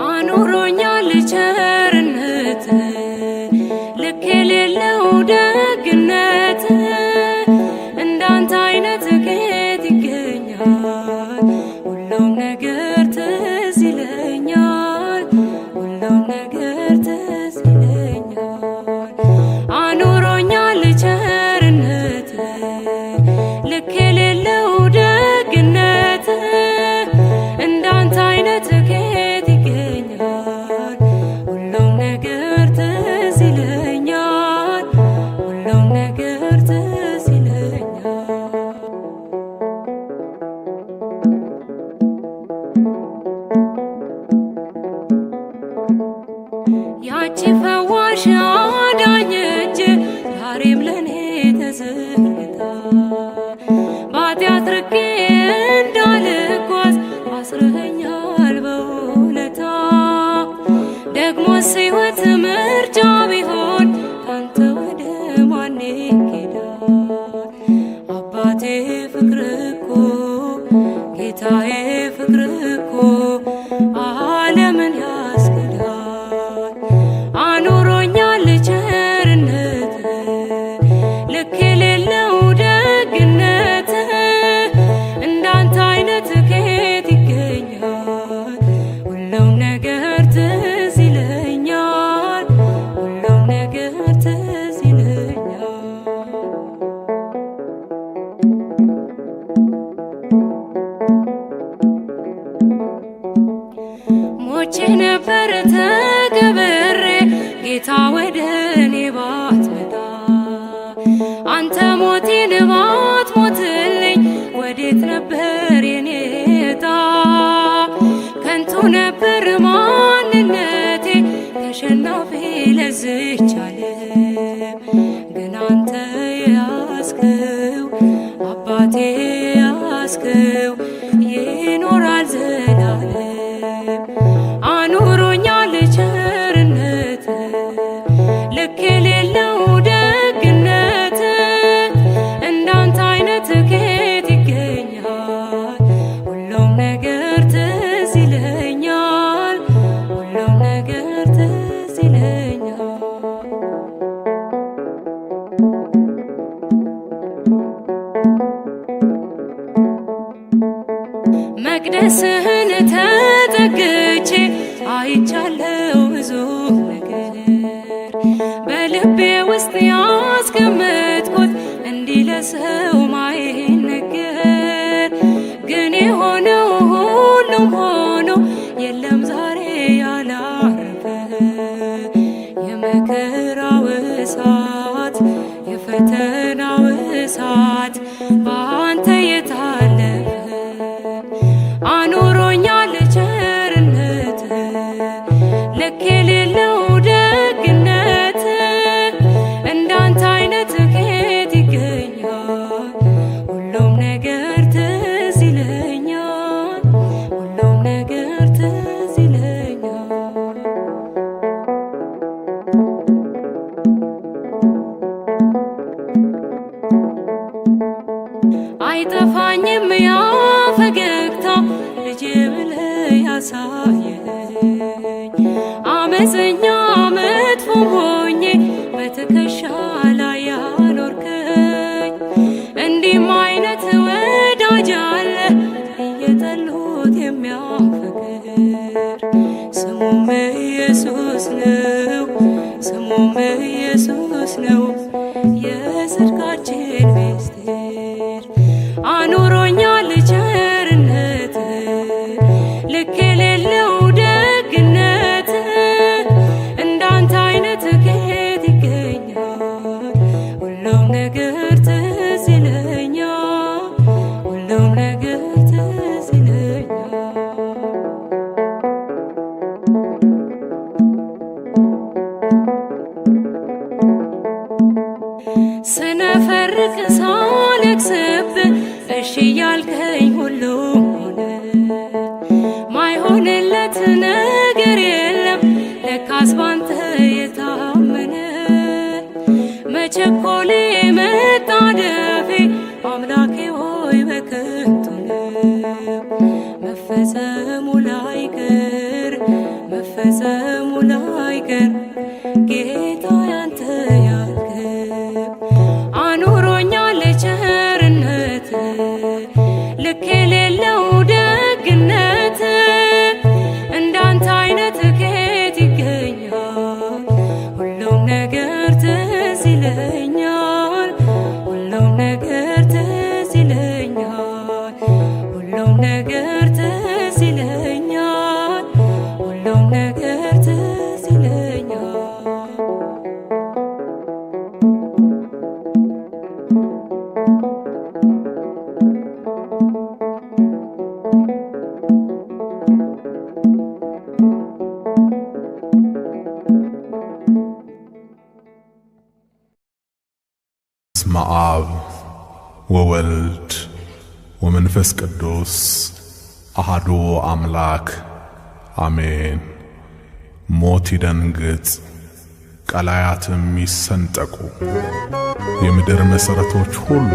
አኑሮኛል ቸርነት ልክ የሌለው ደግነት እንዳንተ አይነት ከየት ይገኛል? ሁሉም ነገር ትዝ ይለኛል፣ ሁሉም ነገር ትዝ ይለኛል። አኑሮኛል ቸርነት ልክ የሌለው ደግነት እንዳንተ አይነት ከየት ይገኛል? ሁሉም ነገር ትዝ ይለኛል፣ ሁሉም ነገር ትዝ ይለኛል። ያቺ ፈዋሽ አዳኝ እጅ ዛሬም ለኔ ተዘርግታ በኃጢአት ርቄ እንዳልጓዝ አስረኸኛል በውለታ። ደግሞስ ሕይወት ምርጫ ቢሆን ካንተ ወደ ማን ይኬዳል? አባቴ ፍቅር እኮ ጌታዬ ፍቅር እኮ ዓለምን ያስክዳል። አኑሮኛል ቸርነት ልክ የሌለው ደግነት እንዳንተ አይነት ከየት ይገኛል? ሁሉም ነገር ትዝ ይለኛል፣ ሁሉም ነገር ትዝ ይለኛል። ሞቼ ነበር ተቀብሬ ጌታ ወደ እኔ ባትመጣ፣ አንተ ሞቴን ባትሞትልኝ ወዴት ነበር የኔ ዕጣ? ከንቱ ነበር ማንነቴ ተሸናፊ ለዝች ዓለም፣ ግን አንተ ያስከው አባቴ ያስከው ይኖራል ዘላለም። አኑሮኛል ቸርነት ልክ የሌለው ደግነት እንዳንተ አይነት ከየት ይገኛል? ሁሉም ነገር ትዝ ይለኛል፣ ሁሉም ነገር ትዝ ይለኛል። መቅደስህን ተጠግቼ አይቻለው ብዙ ነገር በልቤ ውስጥ ያስቀመጥኩት እንዲህ ለሰው ማይነገር። ግን የሆነው ሁሉም ሆኖ የለም ዛሬ ያላረፈ የመከራው እሳት የፈተናው እሳት በአንተ የታለፈ። አኑሮኛል ቸርነት ልክ የሌለው ደግነት እንዳንተ አይነት ከየት ይገኛል? ሁሉም ነገር ትዝ ይለኛል፣ ሁሉም ነገር ትዝ ይለኛል። አይጠፋኝም ያ ፈገግታ ልጄ ብለህ ያሳየኸኝ፣ አመፀኛ መጥፎም ሆኜ በትከሻ ላይ ያኖርከኝ። እንዲህም አይነት ወዳጅ አለ እየጠሉት የሚያፈቅር፣ ስሙም ኢየሱስ ነው፣ ስሙም ኢየሱስ ነው የጽድቃችን ምስጢር። አኑሮኛል ቸርነት ልክ የሌለው ደግነት እንዳንተ አይነት ከየት ይገኛል? ሁሉም ነገር ትዝ ይለኛል፣ ሁሉም ነገር ትዝ ይለኛል። የሌለው ደግነት እንዳንተ አይነት ከየት ይገኛል? ሁሉም ነገር ትዝ ይለኛል፣ ሁሉም ነገር ትዝ ይለኛል፣ ሁሉም ነገር ትዝ ይለኛል፣ ሁሉም ነገር ትዝ ይለኛል። በስመ አብ ወወልድ ወመንፈስ ቅዱስ አሐዱ አምላክ አሜን። ሞት ይደንግጥ፣ ቀላያትም ይሰንጠቁ፣ የምድር መሠረቶች ሁሉ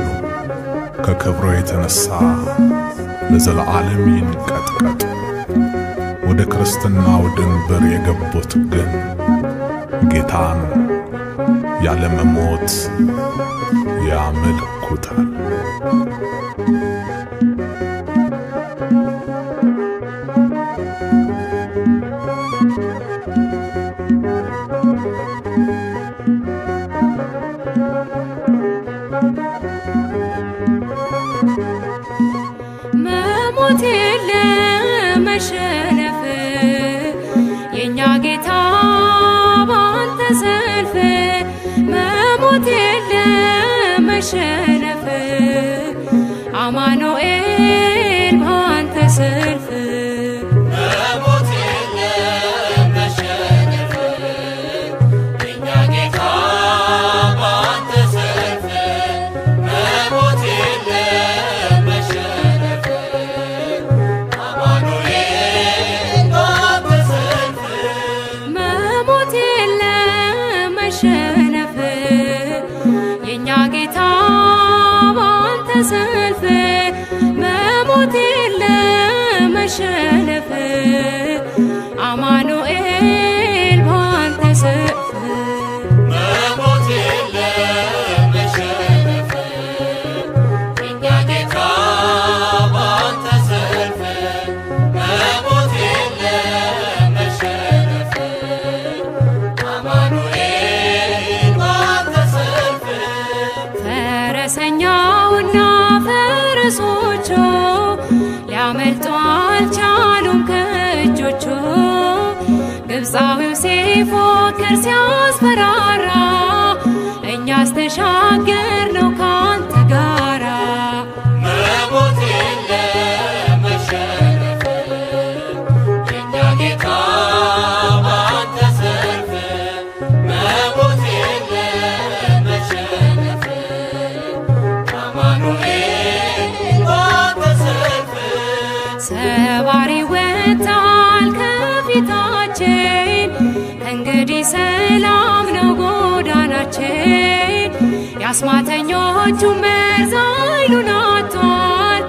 ከክብሩ የተነሣ ለዘለዓለም ይንቀጥቀጡ። ወደ ክርስትናው ድንበር የገቡት ግን ጌታን ያለ መሞት ያመልኩታል። መሞት የለ መሸነፍ የኛ ጌታ ባንተ ሰልፍ፣ መሞት የለ መሸነፍ አማኑኤል ባንተ ሰልፍ። መሞት የለ መሸነፍ የኛ ጌታ ባንተ ሰልፍ፣ መሞት የለ መሸነፍ አማኑኤል ባንተ ሰልፍ። መሞት የለ መሸነፍ የኛ ጌታ ባንተ ሰልፍ፣ መሞት የለ መሸነፍ አማኑኤል ባንተ ሰልፍ። መሞት የለ መሸነፍ የኛ ጌታ ባንተ ሰልፍ፣ መሞት የለ መሸነፍ አማኑኤል ባንተ ሰልፍ። ፈረሰኛውና ፈረሶቹ ሊያመልጡ አልቻሉም ከእጆቹ። ግብፃዊው ሲፎክር ሲያስፈራራ እኛስ ተሻገርነው ካንተ ጋራ። መሞት የለ መሸነፍ የኛ ጌታ ባንተ ሰልፍ፣ መሞት የለ መሸነፍ አማኑኤል ባንተ ሰልፍ። ሰባሪ ወጣል ከፊታችን፣ እንግዲህ ሰላም ነው ጎዳናችን። የአስማተኞቹ መርዝ ኃይሉን አጥቷል፣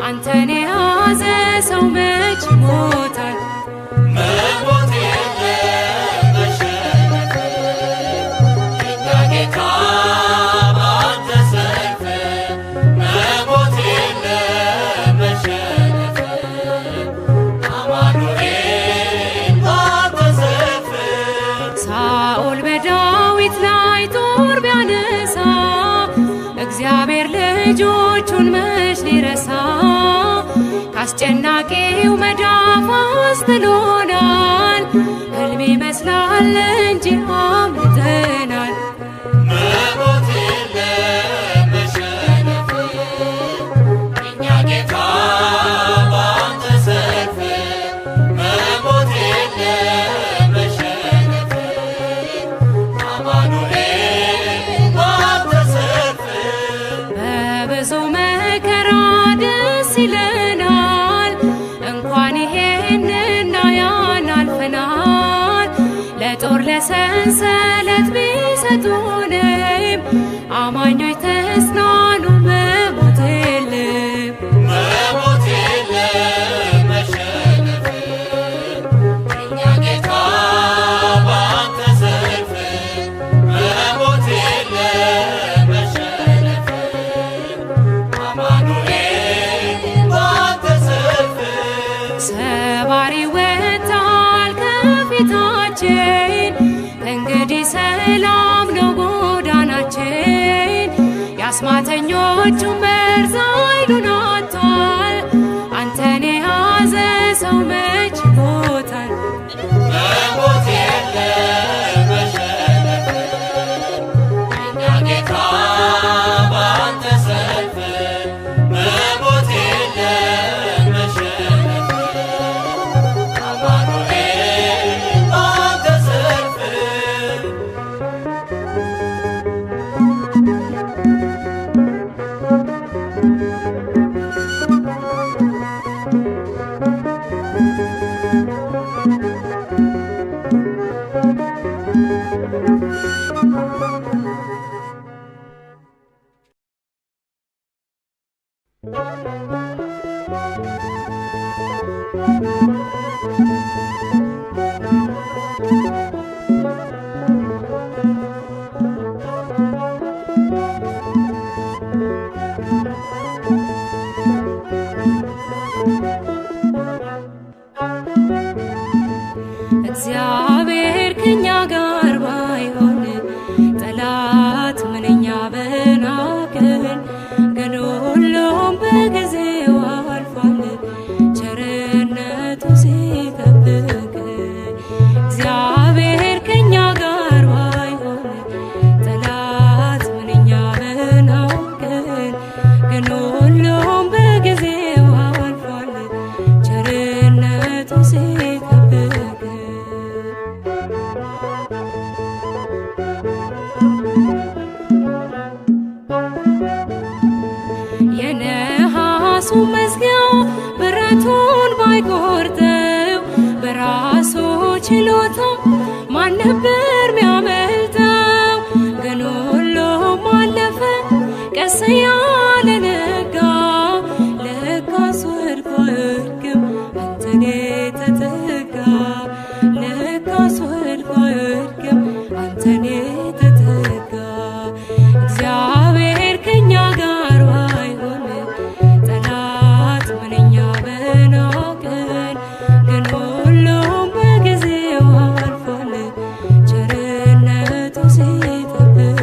አንተን የያዘ ሰው መች ይሞታል? መሞት የለ መሸነፍ የኛ ጌታ ባንተ ሰልፍ፣ መሞት የለ መሸነፍ አማኑኤል ባንተ ሰልፍ። ሳኦል በዳዊት ላይ ጦር ቢያነሳ እግዚአብሔር ልጆቹን መች ሊረሳ? ካስጨናቂው መዳፍ አስጥሎናል፣ ሕልም ይመስላል እንጂ አምልጠናል። መሞት የለ መሸነፍ የኛ ጌታ ባንተ ሰልፍ፣ መሞት የለ መሸነፍ አማኑኤል ባንተ ሰልፍ። በብዙ መከራ ደስ ይለናል፣ እንኳን ይሄንና ያን አልፈናል። ለጦር ለሰንሰለት ቢሰጡንም አማኞች ተጽናኑ፣ መሞት የለም። መሞት የለ መሸነፍ የኛ ጌታ ባንተ ሰልፍ፣ መሞት የለ መሸነፍ አማኑኤል ባንተ ሰልፍ። የክፎቹ መርዝ ኃይሉን አጥቷል። አንተን የያዘ ሰው መች ይሞታል? መሞት የለም መሸነፍ የእኛ ጌታ ባንተ ሰልፍ መሞት የለም መሸነፍ አማኑኤል ባንተ ሰልፍ እግዚአብሔር ከኛ ጋር ባይሆን ጠላት ምንኛ በናቅን፣ ግን ሁሉም በጊዜው አልፏል ቸርነቱ ሲጠብቅን። እግዚአብሔር ከኛ ጋር ባይሆን ጠላት ምንኛ በናቅን፣ ግን ሁሉም በጊዜው አልፏል ቸርነቱ ሲጠብቅን። የነሐሱ መዝጊያው ብረቱን ባይቆርጠው በራሱ ችሎታ ማን ነበር ሚያመልጠው? ግን ሁሉም አለፈ ቀስ እያለ ነጋ። ለካስ ወድቆ አይወድቅም አንተን የተጠጋ፣ ለካስ ወድቆ አይወድቅም አንተን የተጠጋ። እግዚአብሔር ከኛ ጋር ባይሆን ጠላት ምንኛ በናቀን፣ ግን ሁሉም በጊዜው አልፏል ቸርነቱ ሲጠብቅን።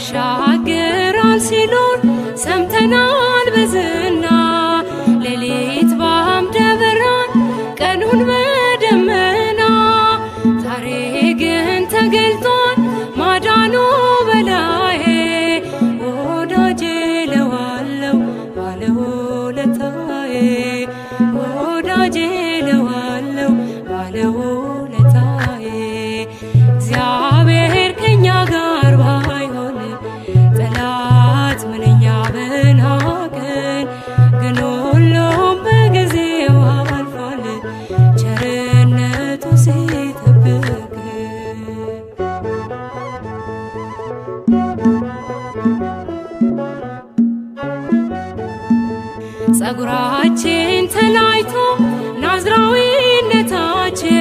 ያሻግራል ሲሉን ሰምተናል በዝና፣ ሌሊት በአምደ ብርሃን ቀኑን በደመና። ዛሬ ግን ተገልጧል ማዳኑ በላዬ፣ ወዳጄ እለዋለሁ ባለውለታዬ፣ ወዳጄ እለዋለሁ ባለውለታዬ። እግዚአብሔር ከኛ ጋር ባይሆን ጠላት ምንኛ በናቀን፣ ግን ሁሉም በጊዜው አልፏል ቸርነቱ ሲጠብቅን። ጸጉራችን ተላይቶ ናዝራዊነታችን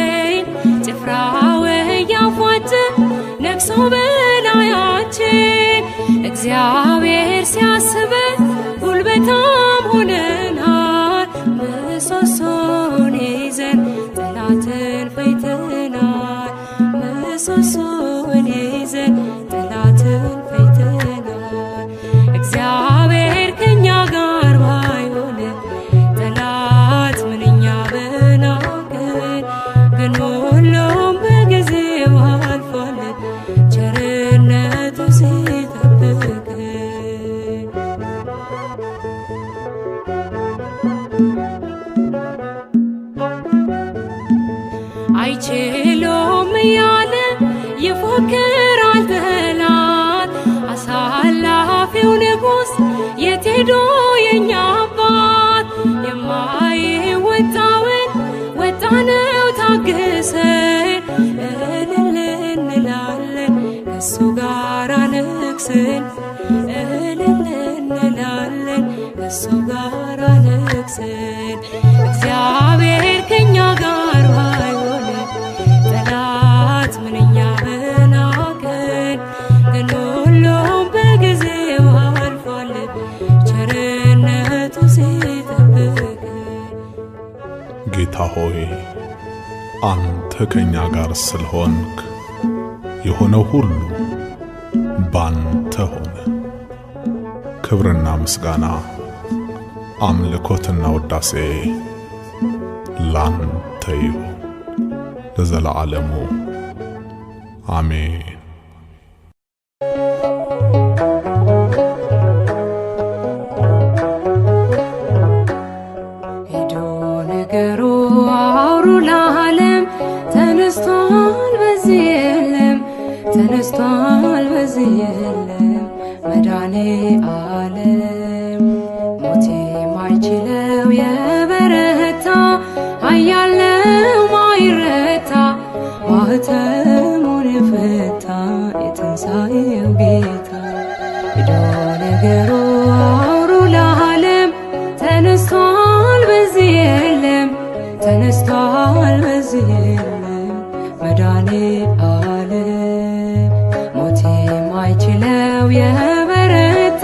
ጭፍራው እያፏጨ ነግሶ በላያችን። እግዚአብሔር ሲያስበን ጉልበታም ሆነናል፣ ምሰሶን ይዘን ጠላትን ፈይተናል፣ ምሰሶን ይዘን ጠላትን ፈይተናል። እግዚአብሔር ከኛ ጋር ባይሆን ጠላት ምንኛ በናቀን፣ ግን ሁሉም በጊዜው አልፏል ቸርነቱ ሲጠብቅን። አይችሉም እያለ ይፎክራል ጠላት፣ አሳላፊው ንጉሥ የት ሄዶ የኛ አባት? የማይወጣውን ወጣነው ታግሰን፣ እልል እንላለን ከሱ ጋር ነግሰን፣ እልል እንላለን ከሱ ጋር ነግሰን። እግዚአብሔር ከኛ ጋር ባይሆን ጠላት ምንኛ በናቀን፣ ግን ሁሉም በጊዜው አልፏል ቸርነቱ ሲጠብቅን። ጌታ ሆይ አንተ ከኛ ጋር ስለሆንክ የሆነው ሁሉ ባንተ ሆነ። ክብርና ምስጋና አምልኮትና ውዳሴ ላንተ ይሁን ለዘለዓለሙ አሜን። ሄዶ ነገሩ አውሩ ለዓለም ተነስቷል በዚህ የለም ተነስቷል በዚህ የለም መድኃኔ ዓለም ሞት የማይችለው የበረታ ኃያል ነው ማይረታ ማኅተሙን የፈታ የትንሣኤው ጌታ ሄዶ ነገሩ አውሩ ለዓለም ተነስቷል በዚህ የለም ተነስቷል በዚህ የለም መድኃኔ ዓለም ሞት የማይችለው የበረታ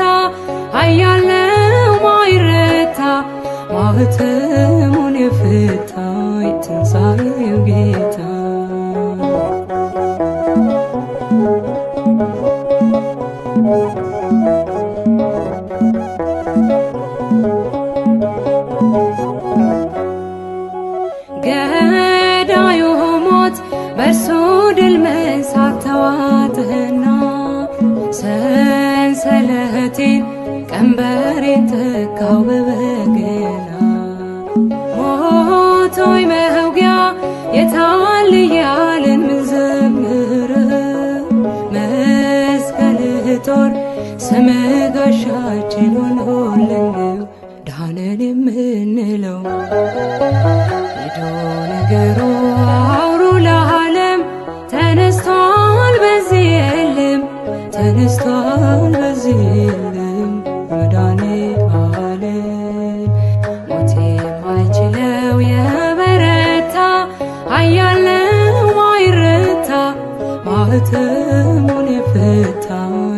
ኃያል ነው ማይረታ ማኅተሙን የፈታ የትንሣኤው ጌታ ገዳዩ ሞት በእርሱ ድል መንሳት ተዋጠና ሰንሰለቴን ቀንበሬን ተካው በበገና ሞት ሆይ መውጊያ የታል እያልን ምንዘምረው መስቀልህ ጦር ስምህ ጋሻችን ሆኖልን ነው ዳንን የምንለው ሄዶ ነገሩ አውሩ ለዓለም ተነስቷል በዚህ የለም ተነስቷል በዚህ የለም መድኃኔ ዓለም ሞት የማይችለው የበረታ ኃያል ነው ማይረታ ማኅተሙን የፈታ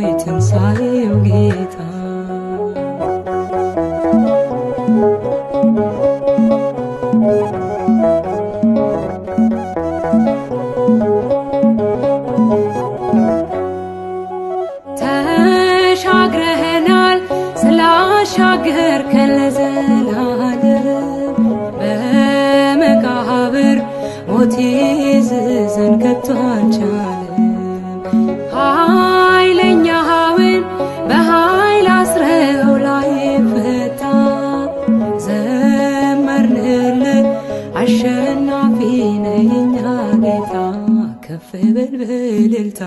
የትንሣኤው ጌታ ተሻግረኸናል ስላሻገርከን ለዘላለም በመቃብር ሞት ይዝዘን ከቶ አልቻለም ኃይለኛውን በኃይል አስረው ላይ ፈታ ዘመርንልህ አሸናፊ ነህ የኛ ጌታ ከፍ በል በእልልታ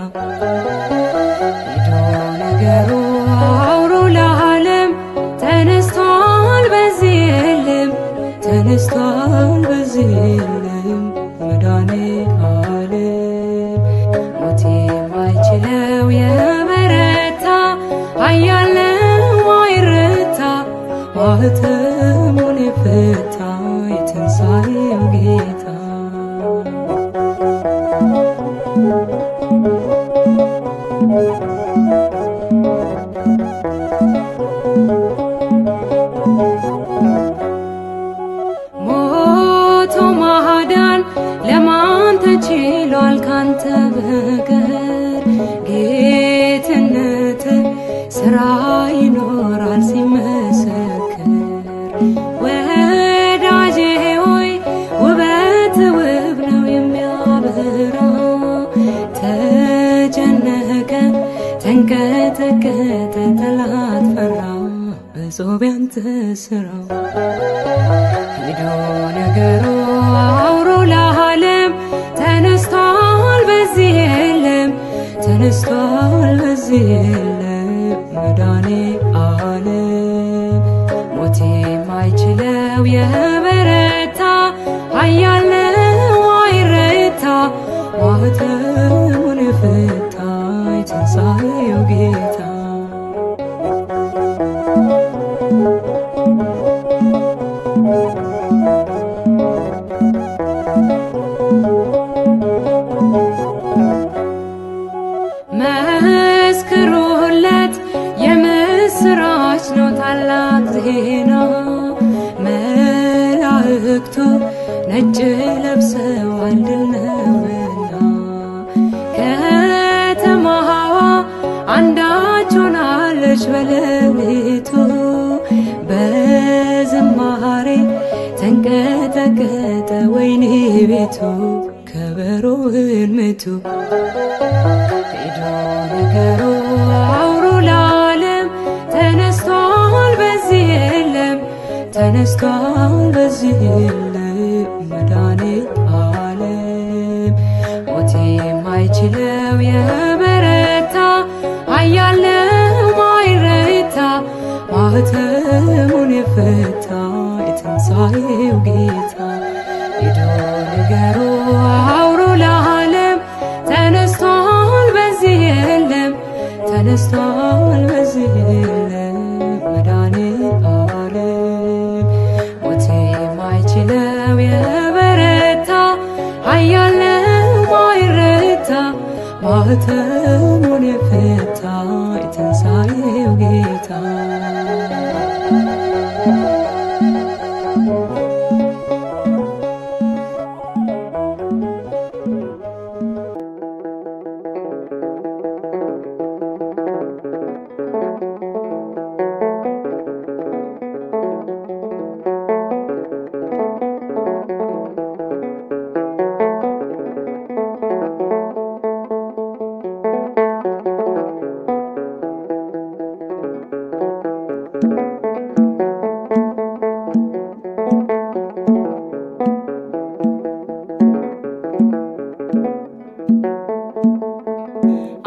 ሄዶ ነገሩ አውሩ ለዓለም ተነስቷል በዚህ የለም ተነስቷል በዚህ የለም መድኃኔ ዓለም ሞት የማይችለው የበረታ ኃያል ነው ማይረታ ማኅተሙን የፈታ የትንሣኤው ጌታ ሞቶ ማዳን ለማን ተችሏል ካንተ በቀር ጌትነት ሥራ ይኖራል ሲመሰክር ወዳጄ ሆይ ውበት ውብ ነው የሚያበራ ተጨነቀ ተንቀጠቀጠ ጠላት ፈራ በጾም ያንተ ሥራው ሄዶ ነገሩ አውሩ ለዓለም ተነስቷል በዚህ የለም ተነስቷል በዚህ የለም መድኃኔ ዓለም ሞት የማይችለው የበረታ ኃያል ነው ማይረታ ማኅተሙን የፈታ የትንሣኤው ጌታ መስክሩለት የምስራች ነው ታላቅ ዜና መላእክቱ ነጭ ለብሰዋል ድል ነውና ከተማዋ አንዳች ሆናለች በሌሊቱ በዝማሬ ተንቀጠቀጠ ወይኔ ቤቱ ከበሮውን ምቱ ሄዶ ነገሩ አውሩ ለዓለም ተነስቷል በዚህ የለም ተነስቷል በዚህ የለም መድኃኒተ ዓለም ሞት የማይችለው የበረታ ኃያል ነው ማይረታ ማኅተሙን የፈታ የትንሣኤው ጌታ ሄዶ ንገሩ አውሩ ለዓለም ተነስቷል በዚህ የለም ተነስቷል በዚህ የለም መድኃኒተ ዓለም ሞት የማይችለው የበረታ ኃያል ነው ማይረታ ማኅተሙን የፈታ የትንሣኤው ጌታ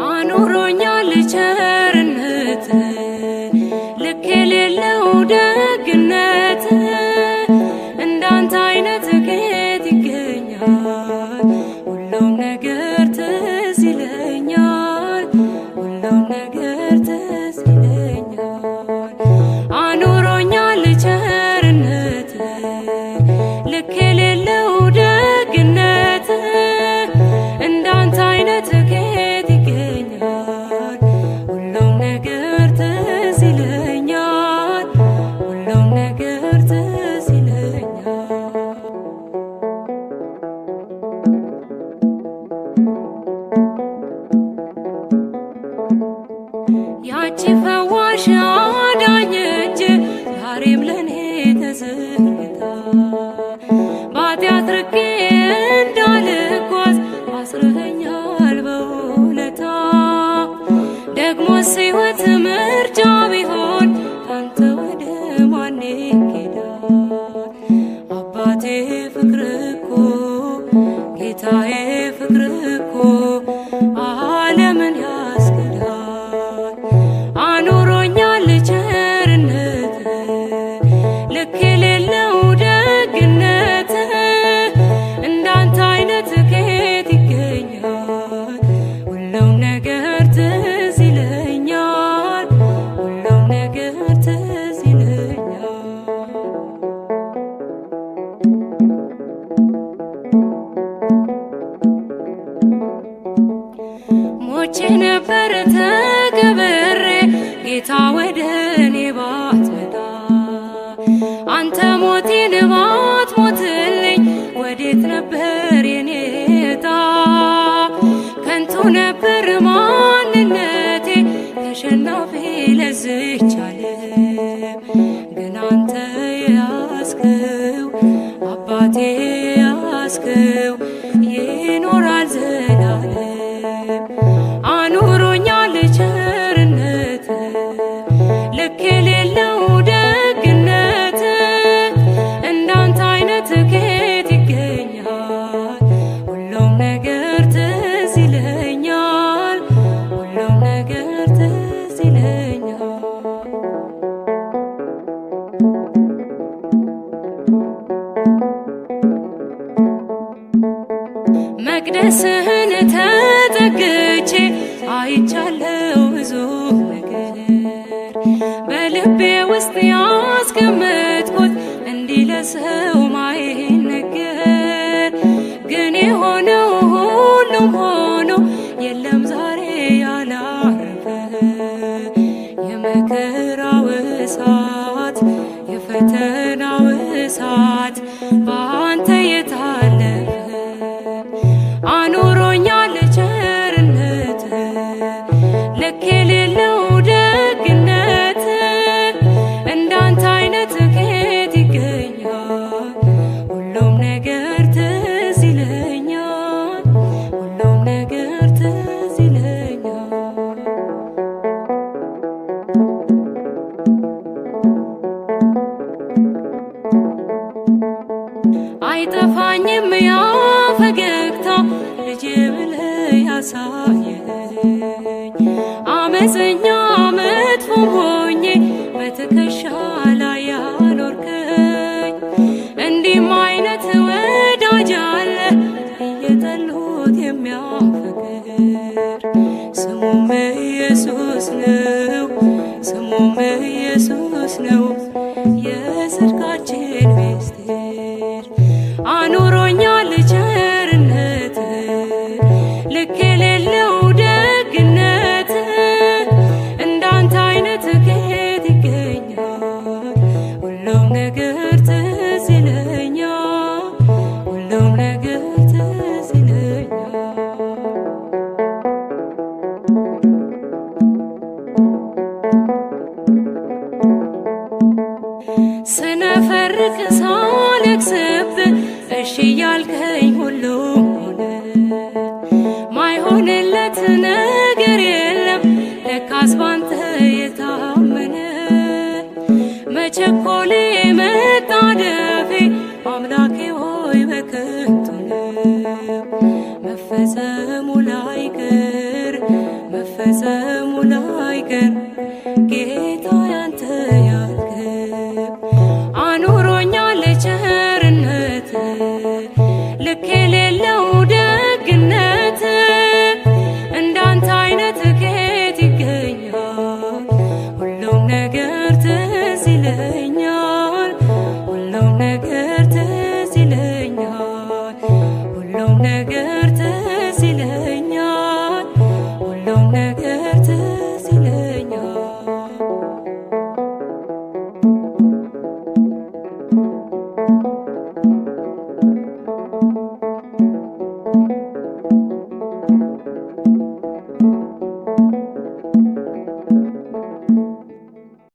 አኑሮኛል ቸርነት ልክ የሌለው ደግነት እንዳንተ አይነት ከየት ይገኛል ሁሉም ነገር ትዝ ይለኛል ሁሉም ነገር ትዝ ይለኛል አኑሮኛል ቸርነት ልክ የሌለው ደግነት እንዳንተ አይነት ከየት ይገኛል ሁሉም ነገር ትዝ ይለኛል ሁሉም ነገር ትዝ ይለኛል ያቺ ፈዋሽ አዳኝ እጅ ዛሬም ለኔ ተዘርግታ በኃጢአት ርቄ እንዳልጓዝ አስረኸኛል በውለታ ደግሞስ ሕይወት ምርጫ ቢሆን ካንተ ወደ ማን ይኬዳል አባቴ ፍቅር እኮ ጌታዬ ፍቅር እኮ ዓለምን ያስክዳል አኑሮኛል ቸርነት ልክ የሌለው ደግነት እንዳንተ አይነት ከየት ይገኛል ሁሉም ነገር ትዝ ይለኛል ሁሉም ነገር ትዝ ይለኛል ሞቼ ነበር ተቀብሬ ጌታ ወደ እኔ ባትመጣ አንተ ሞቴን ባትሞትልኝ ወዴት ነበር የኔ ዕጣ ከንቱ ነበር ማንነቴ ተሸናፊ ለዝች ዓለም ግን አንተ ያስከው አባቴ ያስከው ይኖራል ዘላለም አኑሮኛል ቸርነት ልክ የሌለው ደግነት እንዳንተ አይነት ከየት ይገኛል ሁሉም ነገር ትዝ ይለኛል ሁሉም ነገር ትዝ ይለኛል መቅደስህን ተጠግቼ አይቻለው ብዙ ነገር በልቤ ውስጥ ያስቀመጥኩት እንዲህ ለሰው ማይነገር ግን የሆነው ሁሉም ሆኖ የለም ዛሬ ያላረፈ የመከራው እሳት የፈተናው እሳት በአንተ የታ አመፀኛ መጥፎም ሆኜ በትከሻ ላይ ያኖርከኝ እንዲህም አይነት ወዳጅ አለ እየጠሉት የሚያፈቅር ስሙም ኢየሱስ ነው ስሙም ኢየሱስ ነው የጽድቃችን ምስጢር አኑሮኛል ቸርነት ልክ የሌለው ደግነት እንዳንተ አይነት ከየት ይገኛል ሁሉም ነገር ትዝ ይለኛል ሁሉም ነገር ትዝ ይለኛል ስነፈርቅ ሳለቅስብህ እሺ ያልከኝ ሁሉም ሆነ ማይሆንለት ነገር የለም ለካስ ባንተ የታመነ መቸኮሌ መጣደፌ አምላኬ ሆይ በከንቱ ነው መፈጸሙ ላይቀር ጌታ ያንተ